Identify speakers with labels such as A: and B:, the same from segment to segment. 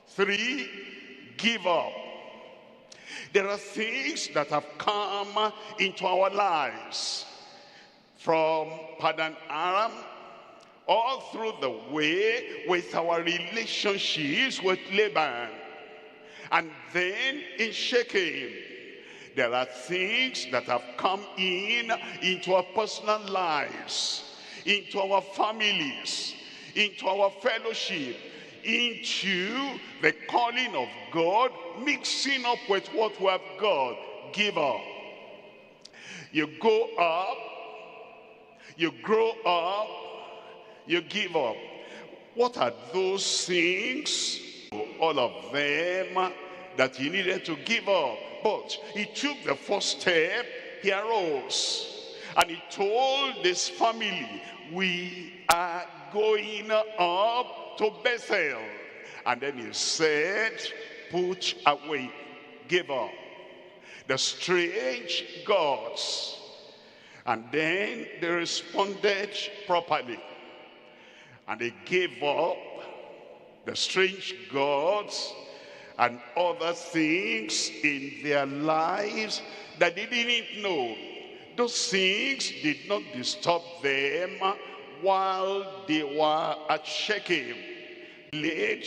A: 3, give up. There are things that have come into our lives from Padan Aram all through the way with our relationships with Laban. And then in Shechem, there are things that have come into our personal lives, into our families, into our fellowship, into the calling of God, mixing up with what we have got. Give up. You go up, you grow up, you give up. What are those things? All of them that he needed to give up. But he took the first step. He arose and he told this family, we are going up to Bethel. And then he said, put away, give up the strange gods. And then they responded properly. And they gave up the strange gods and other things in their lives that they didn't know. Those things did not disturb them while they were at Shechem, led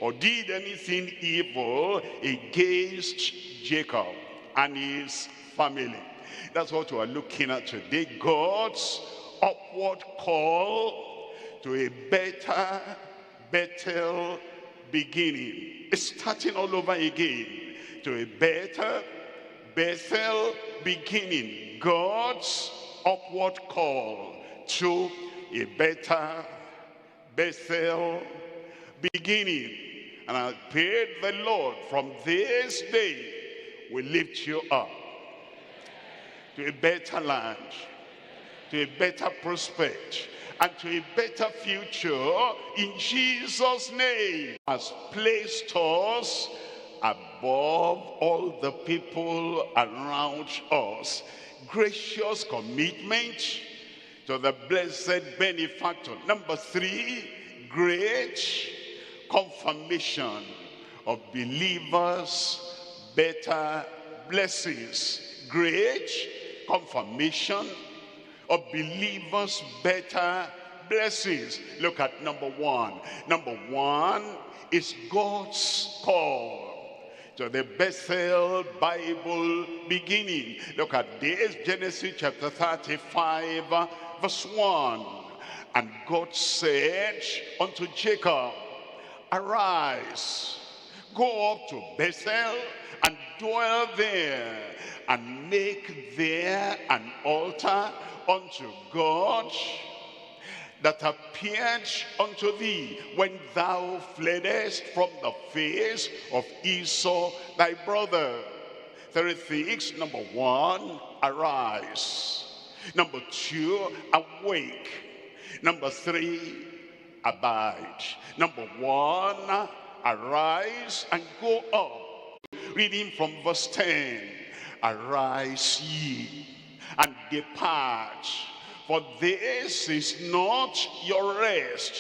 A: or did anything evil against Jacob and his family. That's what we are looking at today. God's upward call to a better Bethel beginning. It's starting all over again to a better Bethel beginning. God's upward call to a better Bethel beginning. And I pray the Lord, from this day will lift you up to a better land, to a better prospect, and to a better future in Jesus' name. Has placed us above all the people around us. Gracious commitment to the blessed benefactor. Number 3, great confirmation of believers' better blessings. Great confirmation of believers' better blessings. Look at number 1. Number 1 is God's call to the Bethel Bible beginning. Look at this, Genesis chapter 35, verse 1. And God said unto Jacob, arise, go up to Bethel and dwell there, and make there an altar unto God that appeared unto thee when thou fleddest from the face of Esau thy brother. 3 things. Number 1, arise. Number 2, awake. Number 3, abide. Number 1, arise and go up. Reading from verse 10. Arise ye and depart, for this is not your rest.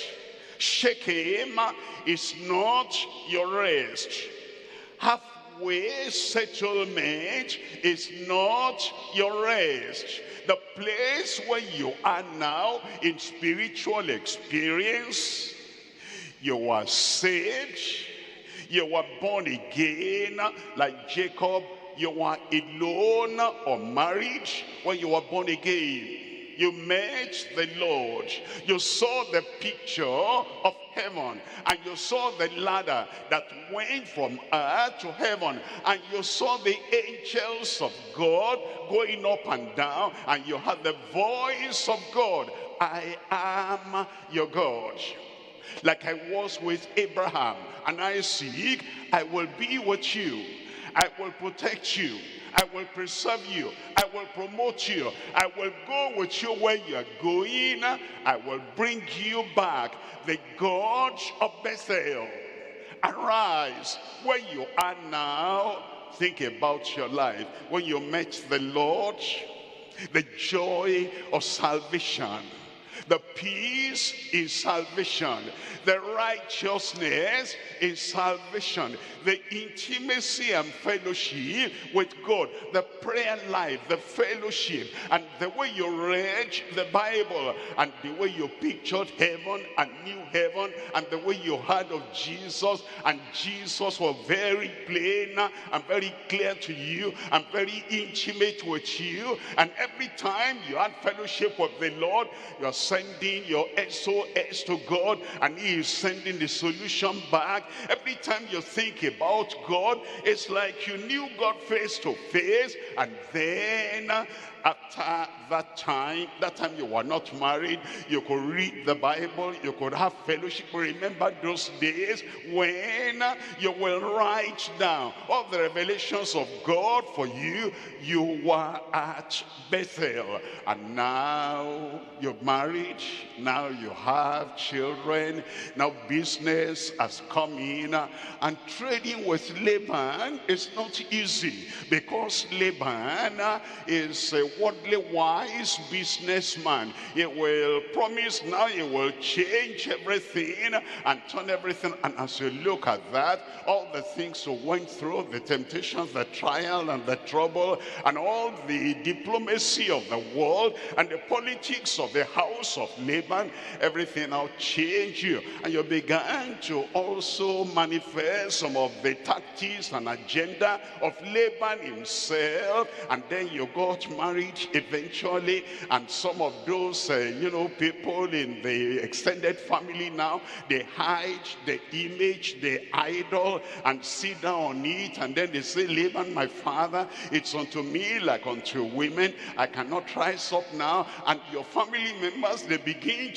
A: Shechem is not your rest. Halfway settlement is not your rest. The place where you are now in spiritual experience, you are saved, you were born again, like Jacob. You were alone or married when you were born again. You met the Lord. You saw the picture of heaven, and you saw the ladder that went from earth to heaven, and you saw the angels of God going up and down, and you heard the voice of God. I am your God. Like I was with Abraham and Isaac, I will be with you. I will protect you. I will preserve you. I will promote you. I will go with you where you are going. I will bring you back. The God of Bethel, arise where you are now. Think about your life. When you met the Lord, the joy of salvation, The peace is salvation. The righteousness is salvation. The intimacy and fellowship with God. The prayer life, the fellowship, and the way you read the Bible, and the way you pictured heaven and knew heaven, and the way you heard of Jesus, and Jesus was very plain and very clear to you and very intimate with you. And every time you had fellowship with the Lord, you're sending your SOS to God, and he is sending the solution back. Every time you think about God, it's like you knew God face to face. And then after that time you were not married, you could read the Bible, you could have fellowship. Remember those days when you will write down all the revelations of God for you. You were at Bethel, and now you're married, now you have children, now business has come in, and trading with Laban is not easy, because Laban is a worldly wise businessman. He will promise now he will change everything and turn everything. And as you look at that, all the things you went through, the temptations, the trial and the trouble, and all the diplomacy of the world and the politics of the house of Laban, everything now changed you. And you began to also manifest some of the tactics and agenda of Laban himself. And then you got married eventually, and some of those people in the extended family now, they hide the image, the idol, and sit down on it, and then they say, Laban, my father, it's unto me like unto women. I cannot rise up now. And your family members, they begin to